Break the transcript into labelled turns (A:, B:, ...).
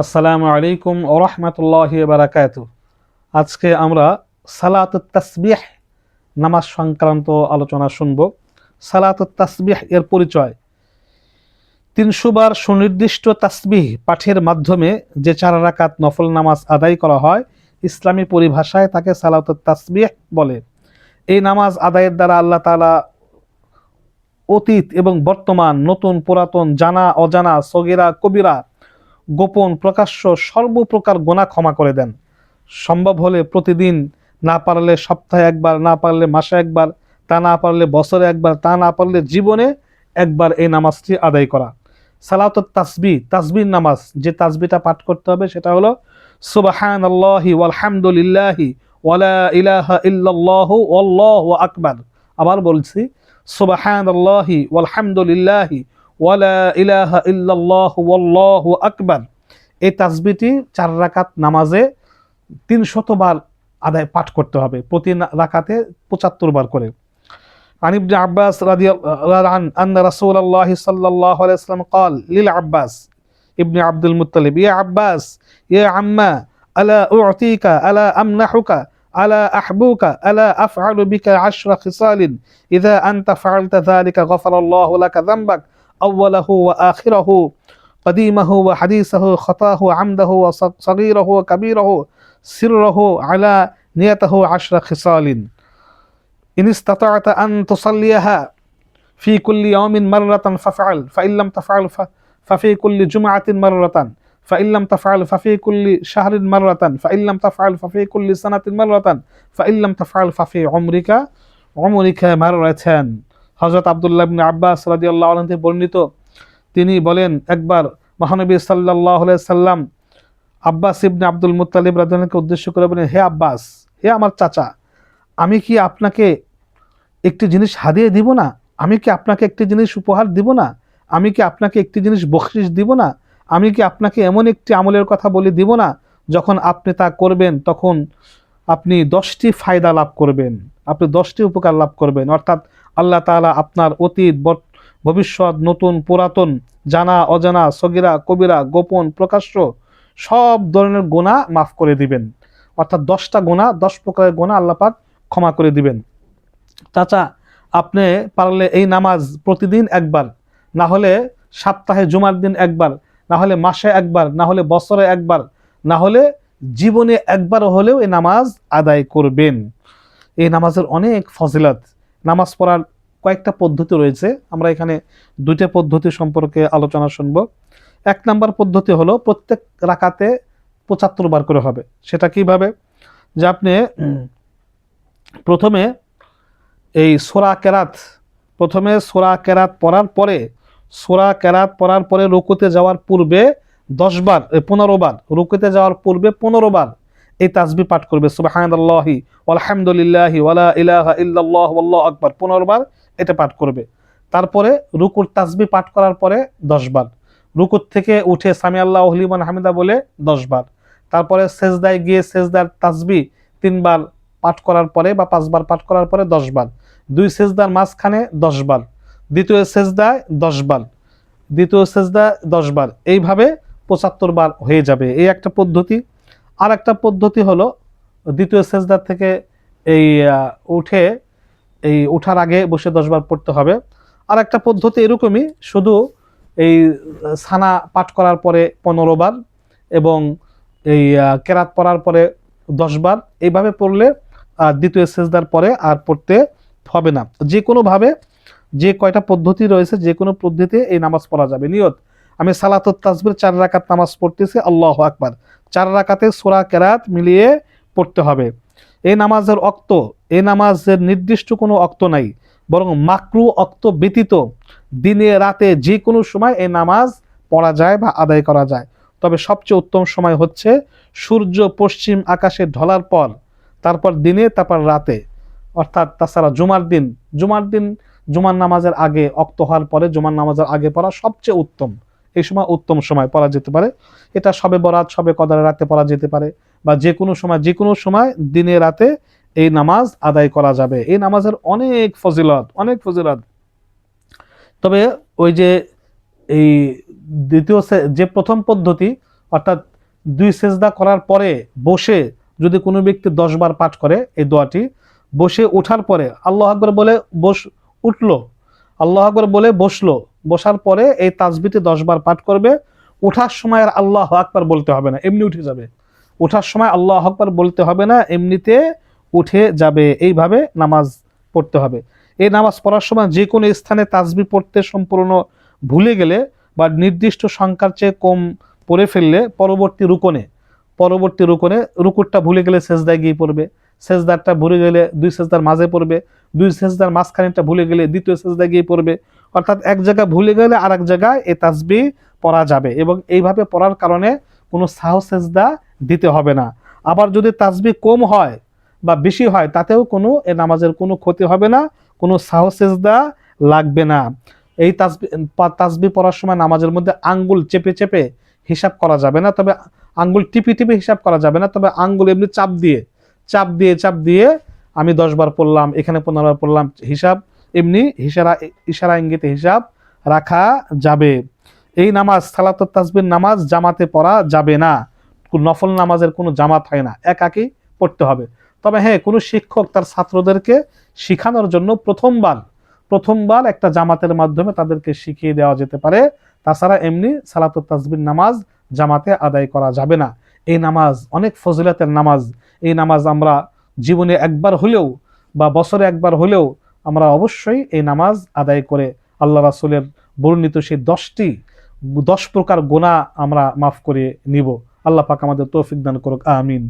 A: আসসালামু আলাইকুম ওয়া রাহমাতুল্লাহি ওয়া বারাকাতুহু। আজকে আমরা সালাতুত তাসবিহ নামাজ সংক্রান্ত আলোচনা শুনব। সালাতুত তাসবিহ এর পরিচয়: ৩০০ বার সুনির্দিষ্ট তাসবিহ পাঠের মাধ্যমে যে ৪ রাকাত নফল নামাজ আদায় করা হয়, ইসলামী পরিভাষায় তাকে সালাতুত তাসবিহ বলে। এই নামাজ আদায়ের দ্বারা আল্লাহ তাআলা অতীত এবং বর্তমান, নতুন পুরাতন, জানা অজানা, সগীরা কবিরা, গোপন প্রকাশ্য সর্বপ্রকার গুনাহ ক্ষমা করে দেন। সম্ভব হলে প্রতিদিন, না পারলে সপ্তাহে একবার, না পারলে মাসে একবার, তা না পারলে বছরে একবার, তা না পারলে জীবনে একবার এই নামাজটি আদায় করা। সালাতুত তাসবিহ, তাসবিহ নামাজ, যে তাসবিহটা পাঠ করতে হবে সেটা হলো সুবহানাল্লাহি ওয়ালহামদুলিল্লাহি ওয়ালা ইলাহা ইল্লাল্লাহু ওয়াল্লাহু আকবার। আবার বলছি, সুবহানাল্লাহি ওয়ালহামদুলিল্লাহি ওয়ালা ইলাহা ইল্লাল্লাহু ওয়াল্লাহু আকবার। এই তাসবিহটি ৪ রাকাত নামাজে ৩০০ বার আদায় পাঠ করতে হবে, প্রতি রাকাতে ৭৫ বার করে। عن ابن عباس رضي الله عنه أن رسول الله صلى الله عليه وسلم قال للعباس ابن عبد المطلب: يا عباس يا عما ألا أعطيك ألا أمنحك ألا أحبوك ألا أفعل بك 10 خصال إذا أنت فعلت ذلك غفر الله لك ذنبك أوله وآخره قديمه وحديثه خطاه عمده وصغيره وكبيره سره على نيته 10 خصال إن استطعت أن تصليها في كل يوم مرة فافعل فإن لم تفعل ففي كل جمعة مرة فإن لم تفعل ففي كل شهر مرة فإن لم تفعل ففي كل سنة مرة فإن لم تفعل ففي عمرك مرتان। হযরত আব্দুল্লাহ ইবনে আব্বাস রাদিয়াল্লাহু আনহু থেকে বর্ণিত, তিনি বলেন, একবার মহানবী সাল্লাল্লাহু আলাইহি সাল্লাম আব্বাস ইবনে আব্দুল মুত্তালিব রাদিয়াল্লাহু আনহুকে উদ্দেশ্য করে বলেন: হে আব্বাস, হে আমার চাচা, আমি কি আপনাকে একটি জিনিস হাদিয়ে দিব না? আমি কি আপনাকে একটি জিনিস উপহার দিব না? আমি কি আপনাকে একটি জিনিস বখশিশ দিব না? আমি কি আপনাকে এমন একটি আমলের কথা বলে দিব না, যখন আপনি তা করবেন তখন আপনি 10টি ফায়দা লাভ করবেন, আপনি 10টি উপকার লাভ করবেন। অর্থাৎ আল্লাহ তাআলা আপনার অতীত, ভবিষ্যৎ, নতুন পুরাতন, জানা অজানা, সগীরা কবিরা, গোপন প্রকাশ্য সব ধরনের গুনাহ মাফ করে দিবেন। অর্থাৎ 10টা গুনাহ, 10 প্রকারের গুনাহ আল্লাহ পাক ক্ষমা করে দিবেন। চাচা, আপনি পারলে এই নামাজ প্রতিদিন একবার, না হলে সপ্তাহে জুমার দিন একবার, না হলে মাসে একবার, না হলে বছরে একবার, না হলে জীবনে একবার হলেও এই নামাজ আদায় করবেন। এই নামাজের অনেক ফজিলত। নামাজ পড়ার কয়েকটা পদ্ধতি রয়েছে, আমরা এখানে 2টা পদ্ধতি সম্পর্কে আলোচনা শুনব। 1 নম্বর পদ্ধতি হলো প্রত্যেক রাকাতে ৭৫ বার করে হবে। সেটা কিভাবে? যে আপনি প্রথমে সূরা কেরাত পড়ার পরে রুকুতে যাওয়ার পূর্বে 15 বার, রুকুতে যাওয়ার পূর্বে 15 বার এই তাসবিহ পাঠ করবে, সুবহানাল্লাহি ওয়ালহামদুলিল্লাহি ওয়ালা ইলাহা ইল্লাল্লাহু ওয়াল্লাহু আকবার, 15 বার এটা পাঠ করবে। তারপরে রুকুর তাসবিহ পাঠ করার পরে 10 বার, রুকুর থেকে উঠে সামি আল্লাহু লিমান হামিদা বলে 10 বার, তারপরে সেজদায় গিয়ে সেজদার তাসবিহ 3 বার পাঠ করার পরে বা 5 বার পাঠ করার পরে 10 বার, 2 সেজদার মাঝখানে 10 বার, দ্বিতীয় সেজদায় 10 বার, দ্বিতীয় সেজদা 10 বার, এইভাবে 75 বার হয়ে যাবে। এই একটা পদ্ধতি। আর একটা পদ্ধতি হলো দ্বিতীয় সেজদার থেকে উঠার আগে বসে 10 বার পড়তে হবে। আর একটা পদ্ধতি এরকমই, শুধু সানা পাঠ করার পরে 15 বার এবং কেরাত পড়ার পরে 10 বার, এইভাবে পড়লে দ্বিতীয় সেজদার পরে আর পড়তে হবে না। যে কোনোভাবে, যে কয়টা পদ্ধতি রয়েছে, যে কোনো পদ্ধতিতে এই নামাজ পড়া যাবে। নিয়ত: আমি সালাতুত তাসবিহ 4 রাকাত নামাজ পড়তেছি, আল্লাহু আকবার, 4 রাকাতে সূরা কেরাত মিলিয়ে পড়তে হবে। এই নামাজের নির্দিষ্ট কোনো অক্ত নাই, বরং মাকরু অক্ত ব্যতীত দিনে রাতে যে কোনো সময় এই নামাজ পড়া যায় বা আদায় করা যায়। তবে সবচেয়ে উত্তম সময় হচ্ছে সূর্য পশ্চিম আকাশে ঢলার পর, তারপর দিনে, তারপর রাতে। অর্থাৎ তাছাড়া জুমার নামাজের আগে, অক্ত হওয়ার পরে জুমার নামাজের আগে পড়া সবচেয়ে উত্তম। এই সময় উত্তম সময় পড়া যেতে পারে। এটা শবে বরাত, শবে কদরের রাতে পড়া যেতে পারে, বা যে কোনো সময় দিনে রাতে এই নামাজ আদায় করা যাবে। এই নামাজের অনেক ফজিলত। তবে ওই যে প্রথম পদ্ধতি, অর্থাৎ 2 সেজদা করার পরে বসে যদি কোনো ব্যক্তি 10 বার পাঠ করে এই দোয়াটি, বসে ওঠার পরে আল্লাহু আকবার বলে উঠলো, আল্লাহু আকবার বলে বসলো, বসার পরে এই তাসবিহটি 10 বার পাঠ করবে। ওঠার সময় আর আল্লাহু আকবার বলতে হবে না, এমনি উঠে যাবে। ওঠার সময় আল্লাহু আকবার বলতে হবে না, এমনিতে উঠে যাবে। এইভাবে নামাজ পড়তে হবে। এই নামাজ পড়ার সময় যে কোনো স্থানে তাসবিহ পড়তে সম্পূর্ণ ভুলে গেলে বা নির্দিষ্ট সংখ্যার চেয়ে কম পড়ে ফেললে পরবর্তী রুকনে রুকুরটা ভুলে গেলে সেজদায় গিয়ে পড়বে, সেজদারটা ভুলে গেলে 2 সেজদার মাঝে পড়বে, 2 সেজদার মাঝখানেরটা ভুলে গেলে দ্বিতীয় সেজদায় গিয়ে পড়বে। অর্থাৎ এক জায়গায় ভুলে গেলে আরেক জায়গায় এই তাসবিহ পড়া যাবে এবং এইভাবে পড়ার কারণে কোনো সাহু সেজদা দিতে হবে না। আবার যদি তাসবিহ কম হয় বা বেশি হয় তাতেও কোনো এ নামাজের কোনো ক্ষতি হবে না, কোনো সাহু সেজদা লাগবে না। এই তাসবিহ পড়ার সময় নামাজের মধ্যে আঙ্গুল চেপে চেপে হিসাব করা যাবে না, তবে আঙ্গুল টিপে টিপে হিসাব করা যাবে না, তবে আঙ্গুল এমনি চাপ দিয়ে আমি 10 বার পড়লাম, এখানে 15 বার পড়লাম, হিসাব এমনি ইশারা ইঙ্গিতে হিসাব রাখা যাবে। এই নামাজ সালাতুত তাসবিহ নামাজ জামাতে পড়া যাবে না। নফল নামাজের কোনো জামাত হয় না, একাকী পড়তে হবে। তবে হ্যাঁ, কোনো শিক্ষক তার ছাত্রদেরকে শিখানোর জন্য প্রথমবার একটা জামাতের মাধ্যমে তাদেরকে শিখিয়ে দেওয়া যেতে পারে। তাছাড়া এমনি সালাতুত তাসবিহ নামাজ জামাতে আদায় করা যাবে না। এই নামাজ অনেক ফজিলতের নামাজ। এই নামাজ আমরা জীবনে একবার হলেও বা বছরে একবার হলেও আমরা অবশ্যই এই নামাজ আদায় করে আল্লাহ রাসূলের বর্ণিত সেই 10 প্রকার গুনাহ আমরা মাফ করে নিব। আল্লাহ পাক আমাদের তৌফিক দান করুক, আমিন।